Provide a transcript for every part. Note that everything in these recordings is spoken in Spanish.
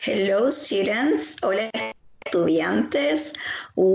Hello students, hola estudiantes,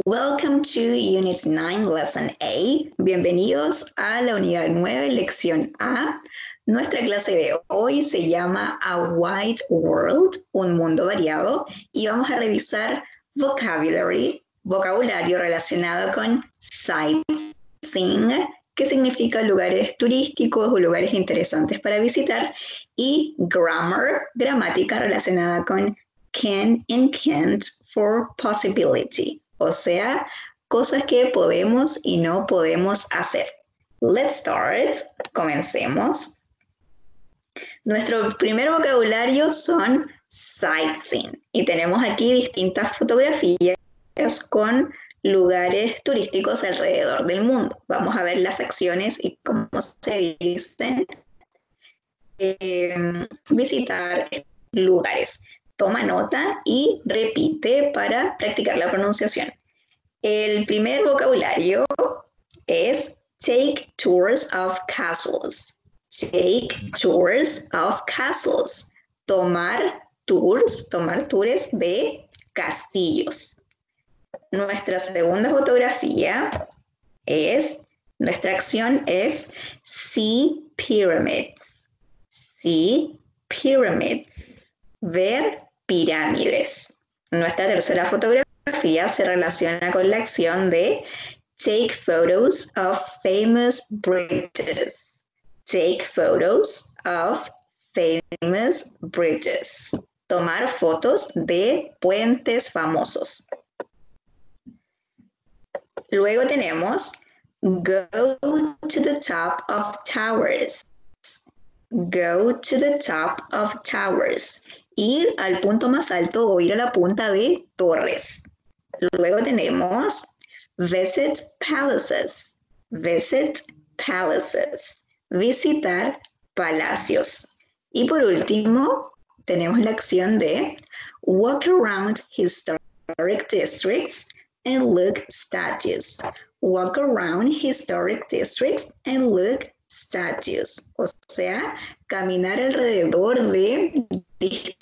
welcome to Unit 9 Lesson A. Bienvenidos a la unidad 9, lección A. Nuestra clase de hoy se llama A Wide World, un mundo variado, y vamos a revisar vocabulario relacionado con sightseeing, que significa lugares turísticos o lugares interesantes para visitar, y grammar, gramática relacionada con can and can't for possibility, o sea, cosas que podemos y no podemos hacer. Let's start, comencemos. Nuestro primer vocabulario son sightseeing y tenemos aquí distintas fotografías con lugares turísticos alrededor del mundo. Vamos a ver las acciones y cómo se dicen visitar lugares. Toma nota y repite para practicar la pronunciación. El primer vocabulario es take tours of castles. Take tours of castles. Tomar tours de castillos. Nuestra segunda fotografía nuestra acción es see pyramids. See pyramids. Ver pirámides. Nuestra tercera fotografía se relaciona con la acción de take photos of famous bridges. Take photos of famous bridges. Tomar fotos de puentes famosos. Luego tenemos go to the top of towers. Go to the top of towers. Ir al punto más alto o ir a la punta de torres. Luego tenemos visit palaces. Visit palaces. Visitar palacios. Y por último, tenemos la acción de walk around historic districts and look statues. Walk around historic districts and look statues. O sea, caminar alrededor de distritos.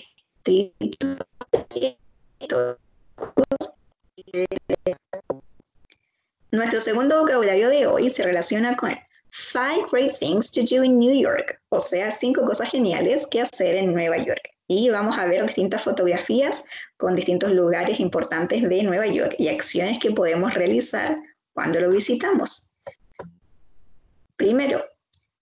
Nuestro segundo vocabulario de hoy se relaciona con 5 great things to do in New York, o sea, 5 cosas geniales que hacer en Nueva York. Y vamos a ver distintas fotografías con distintos lugares importantes de Nueva York y acciones que podemos realizar cuando lo visitamos. Primero,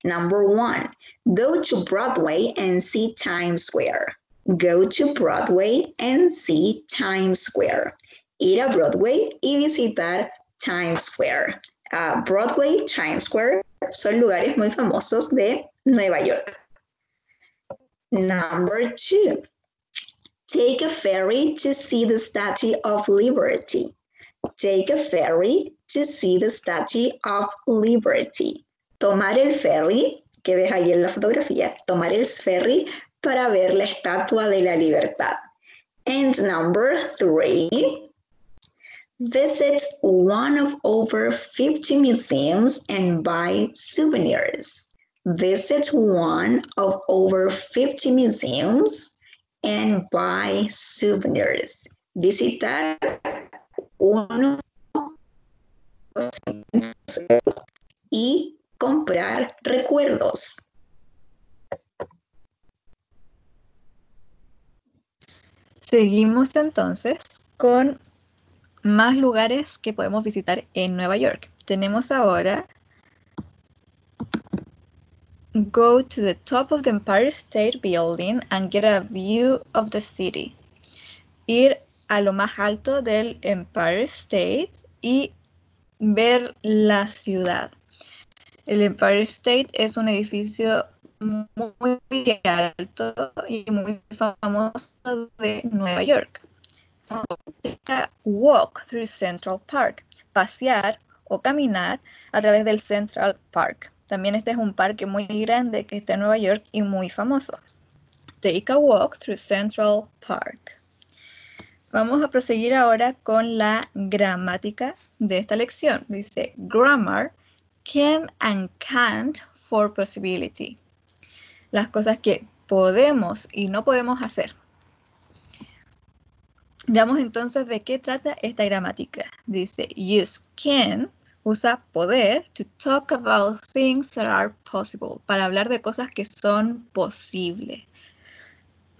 number 1, go to Broadway and see Times Square. Go to Broadway and see Times Square. Ir a Broadway y visitar Times Square. Broadway, Times Square son lugares muy famosos de Nueva York. Number 2, take a ferry to see the Statue of Liberty. Take a ferry to see the Statue of Liberty. Tomar el ferry, que ves ahí en la fotografía, tomar el ferry para ver la Estatua de la Libertad. And number 3, visit one of over 50 museums and buy souvenirs. Visit one of over 50 museums and buy souvenirs. Visitar uno y comprar recuerdos. Seguimos entonces con más lugares que podemos visitar en Nueva York. Tenemos ahora go to the top of the Empire State Building and get a view of the city. Ir a lo más alto del Empire State y ver la ciudad. El Empire State es un edificio muy alto y muy famoso de Nueva York. Walk through Central Park. Pasear o caminar a través del Central Park. También este es un parque muy grande que está en Nueva York y muy famoso. Take a walk through Central Park. Vamos a proseguir ahora con la gramática de esta lección. Dice grammar, can and can't for possibility. Las cosas que podemos y no podemos hacer. Veamos entonces de qué trata esta gramática. Dice, use can, usa poder, to talk about things that are possible, para hablar de cosas que son posibles.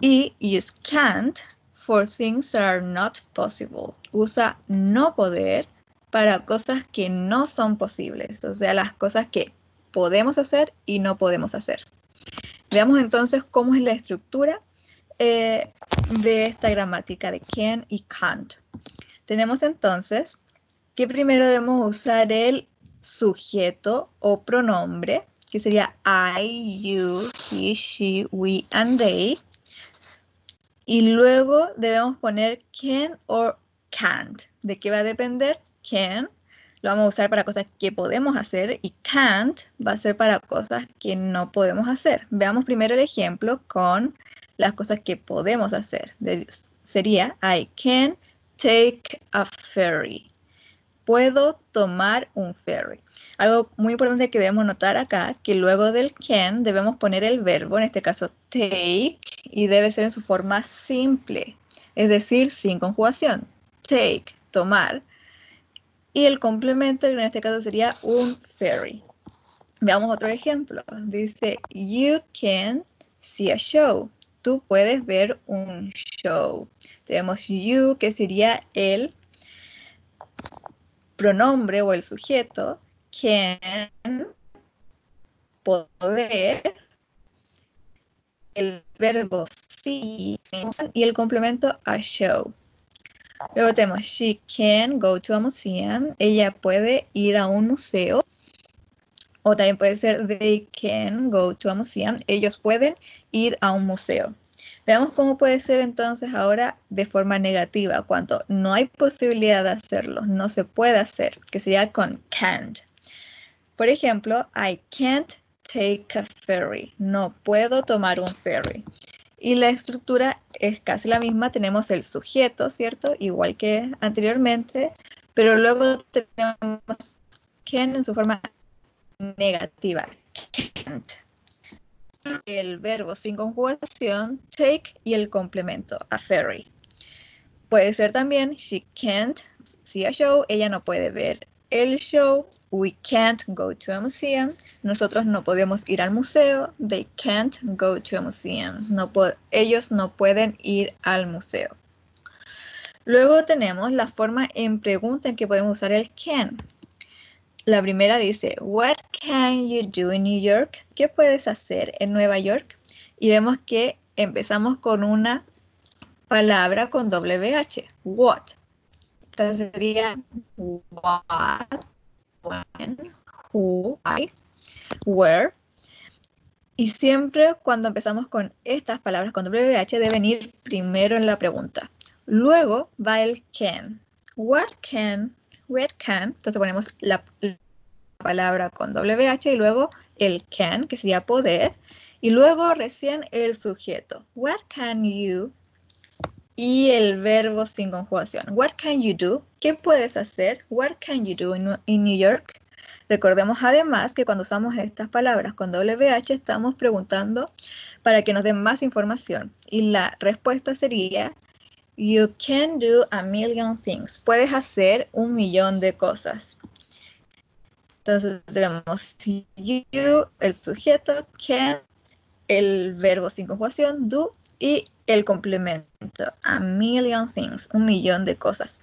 Y use can't for things that are not possible. Usa no poder para cosas que no son posibles, o sea, las cosas que podemos hacer y no podemos hacer. Veamos entonces cómo es la estructura de esta gramática de can y can't. Tenemos entonces que primero debemos usar el sujeto o pronombre, que sería I, you, he, she, we, and they. Y luego debemos poner can or can't. ¿De qué va a depender? Can lo vamos a usar para cosas que podemos hacer y can't va a ser para cosas que no podemos hacer. Veamos primero el ejemplo con las cosas que podemos hacer. Sería I can take a ferry. Puedo tomar un ferry. Algo muy importante que debemos notar acá, que luego del can debemos poner el verbo, en este caso take, y debe ser en su forma simple, es decir, sin conjugación. Take, tomar. Y el complemento, en este caso sería un ferry. Veamos otro ejemplo. Dice, you can see a show. Tú puedes ver un show. Tenemos you, que sería el pronombre o el sujeto. Can, poder. El verbo see y el complemento a show. Luego tenemos she can go to a museum. Ella puede ir a un museo. O también puede ser they can go to a museum. Ellos pueden ir a un museo. Veamos cómo puede ser entonces ahora de forma negativa, cuando no hay posibilidad de hacerlo, no se puede hacer, que sería con can't. Por ejemplo, I can't take a ferry. No puedo tomar un ferry. Y la estructura es casi la misma. Tenemos el sujeto, ¿cierto? Igual que anteriormente. Pero luego tenemos can en su forma negativa. Can't. El verbo sin conjugación, take, y el complemento, a ferry. Puede ser también, she can't see a show. Ella no puede ver el show. We can't go to a museum. Nosotros no podemos ir al museo. They can't go to a museum. Ellos no pueden ir al museo. Luego tenemos la forma en pregunta en que podemos usar el can. La primera dice, what can you do in New York? ¿Qué puedes hacer en Nueva York? Y vemos que empezamos con una palabra con WH. What. Entonces sería what, when, who, why, where. Y siempre cuando empezamos con estas palabras con WH deben ir primero en la pregunta. Luego va el can. What can, where can. Entonces ponemos la palabra con WH y luego el can, que sería poder. Y luego recién el sujeto. What can you. Y el verbo sin conjugación. What can you do? ¿Qué puedes hacer? What can you do in New York? Recordemos además que cuando usamos estas palabras con WH estamos preguntando para que nos den más información. Y la respuesta sería, you can do a million things. Puedes hacer 1.000.000 de cosas. Entonces tenemos you, el sujeto, can, el verbo sin conjugación, do, y el complemento, a million things, 1.000.000 de cosas.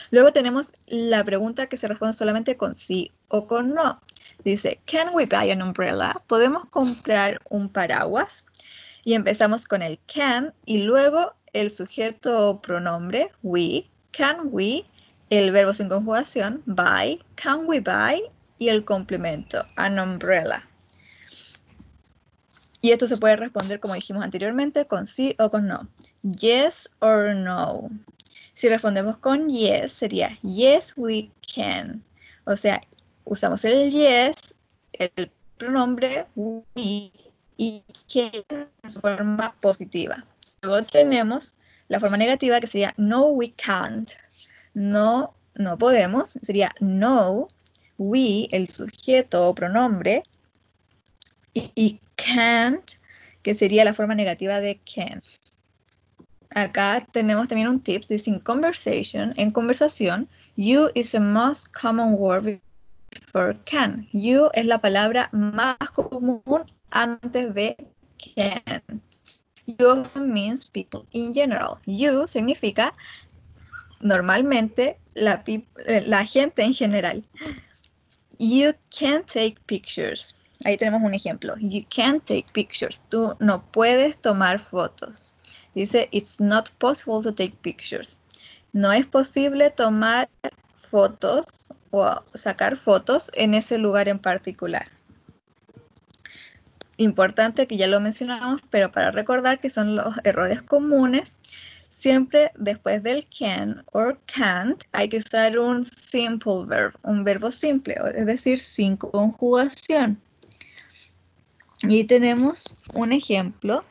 Luego tenemos la pregunta que se responde solamente con sí o con no. Dice, can we buy an umbrella? ¿Podemos comprar un paraguas? Y empezamos con el can y luego el sujeto o pronombre, we, can we, el verbo sin conjugación, buy, can we buy, y el complemento, an umbrella. Y esto se puede responder, como dijimos anteriormente, con sí o con no. Yes or no. Si respondemos con yes, sería yes, we can. O sea, usamos el yes, el pronombre we, y can en su forma positiva. Luego tenemos la forma negativa, que sería no, we can't. No, no podemos. Sería no, we, el sujeto o pronombre, y can't, que sería la forma negativa de can. Acá tenemos también un tip, dice en conversación, you is the most common word before can. You es la palabra más común antes de can. You often means people in general. You significa normalmente la gente en general. You can take pictures. Ahí tenemos un ejemplo. You can take pictures. Tú no puedes tomar fotos. Dice, it's not possible to take pictures. No es posible tomar fotos o sacar fotos en ese lugar en particular. Importante que ya lo mencionamos, pero para recordar que son los errores comunes, siempre después del can or can't hay que usar un simple verb, un verbo simple, es decir, sin conjugación. Y tenemos un ejemplo,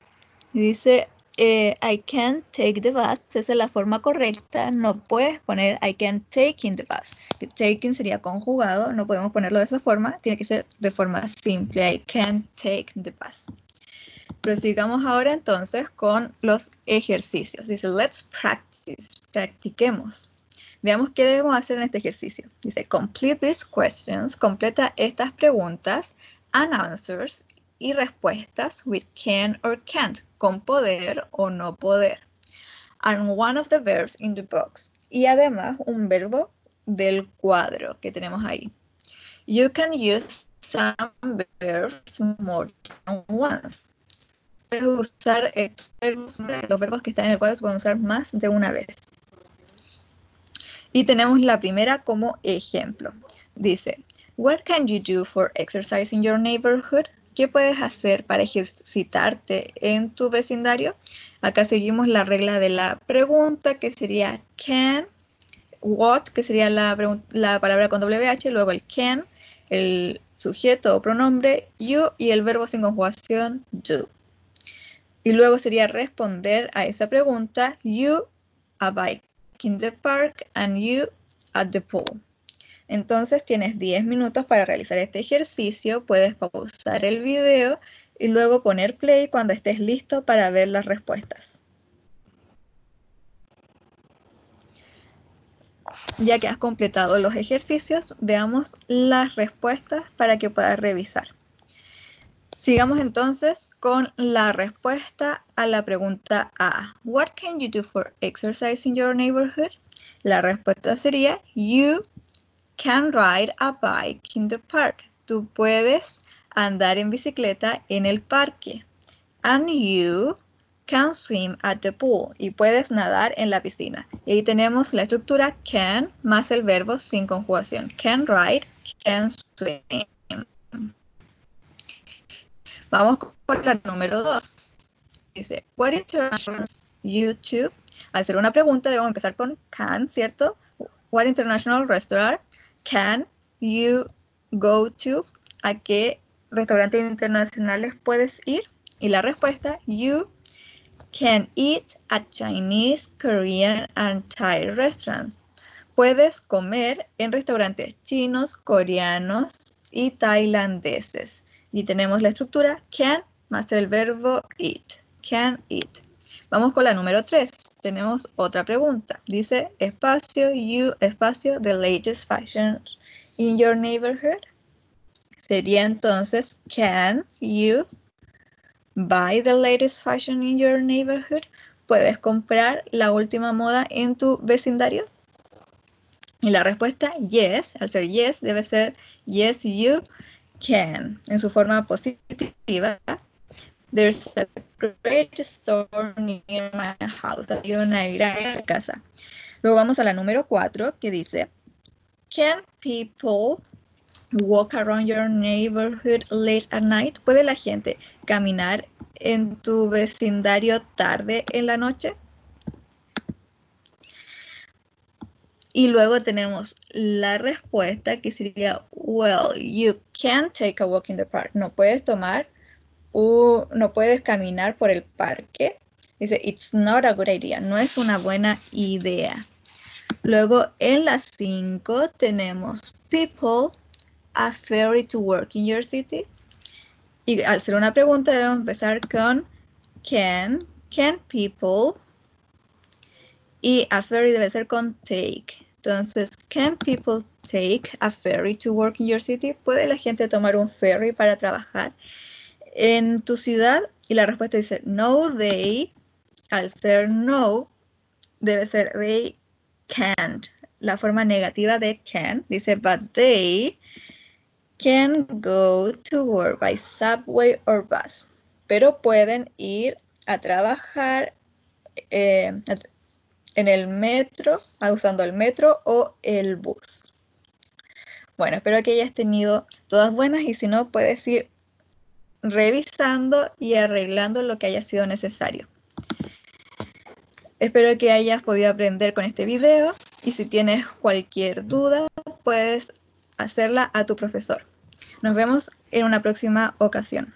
dice, I can't take the bus, esa es la forma correcta, no puedes poner I can't take in the bus, que taking sería conjugado, no podemos ponerlo de esa forma, tiene que ser de forma simple, I can't take the bus. Prosigamos ahora entonces con los ejercicios. Dice, let's practice, practiquemos. Veamos qué debemos hacer en este ejercicio. Dice, complete these questions, completa estas preguntas, and answers, y respuestas with can or can't, con poder o no poder. And one of the verbs in the box. Y además un verbo del cuadro que tenemos ahí. You can use some verbs more than once. Puedes usar estos verbos, los verbos que están en el cuadro se pueden usar más de una vez. Y tenemos la primera como ejemplo. Dice, what can you do for exercise in your neighborhood? ¿Qué puedes hacer para ejercitarte en tu vecindario? Acá seguimos la regla de la pregunta, que sería can, what, que sería la palabra con WH, luego el can, el sujeto o pronombre, you, y el verbo sin conjugación, do. Y luego sería responder a esa pregunta, you a bike in the park and you at the pool. Entonces tienes 10 minutos para realizar este ejercicio, puedes pausar el video y luego poner play cuando estés listo para ver las respuestas. Ya que has completado los ejercicios, veamos las respuestas para que puedas revisar. Sigamos entonces con la respuesta a la pregunta A. What can you do for exercise in your neighborhood? La respuesta sería, you can ride a bike in the park. Tú puedes andar en bicicleta en el parque. And you can swim at the pool. Y puedes nadar en la piscina. Y ahí tenemos la estructura can más el verbo sin conjugación. Can ride, can swim. Vamos con la número 2. Dice, what international YouTube? Al hacer una pregunta debemos empezar con can, ¿cierto? What international restaurant can you go to? ¿A qué restaurantes internacionales puedes ir? Y la respuesta, you can eat at Chinese, Korean, and Thai restaurants. Puedes comer en restaurantes chinos, coreanos y tailandeses. Y tenemos la estructura can más el verbo eat. Can eat. Vamos con la número 3. Tenemos otra pregunta. Dice, espacio, you, espacio, the latest fashion in your neighborhood. Sería entonces, can you buy the latest fashion in your neighborhood? ¿Puedes comprar la última moda en tu vecindario? Y la respuesta, yes. Al ser yes, debe ser yes, you can. En su forma positiva, there's a great store near my house. Hay una gran casa. Luego vamos a la número 4 que dice, can people walk around your neighborhood late at night? ¿Puede la gente caminar en tu vecindario tarde en la noche? Y luego tenemos la respuesta que sería, well, you can take a walk in the park. No puedes caminar por el parque. Dice, it's not a good idea. No es una buena idea. Luego en la 5 tenemos, people are ferry to work in your city. Y al ser una pregunta debemos empezar con can people Y a ferry debe ser con take. Entonces, can people take a ferry to work in your city? ¿Puede la gente tomar un ferry para trabajar en tu ciudad? Y la respuesta dice, no, they. Al ser no, debe ser they can't. La forma negativa de can dice, but they can go to work by subway or bus. Pero pueden ir a trabajar en el metro, usando el metro o el bus. Bueno, espero que hayas tenido todas buenas y si no, puedes ir revisando y arreglando lo que haya sido necesario. Espero que hayas podido aprender con este video y si tienes cualquier duda, puedes hacerla a tu profesor. Nos vemos en una próxima ocasión.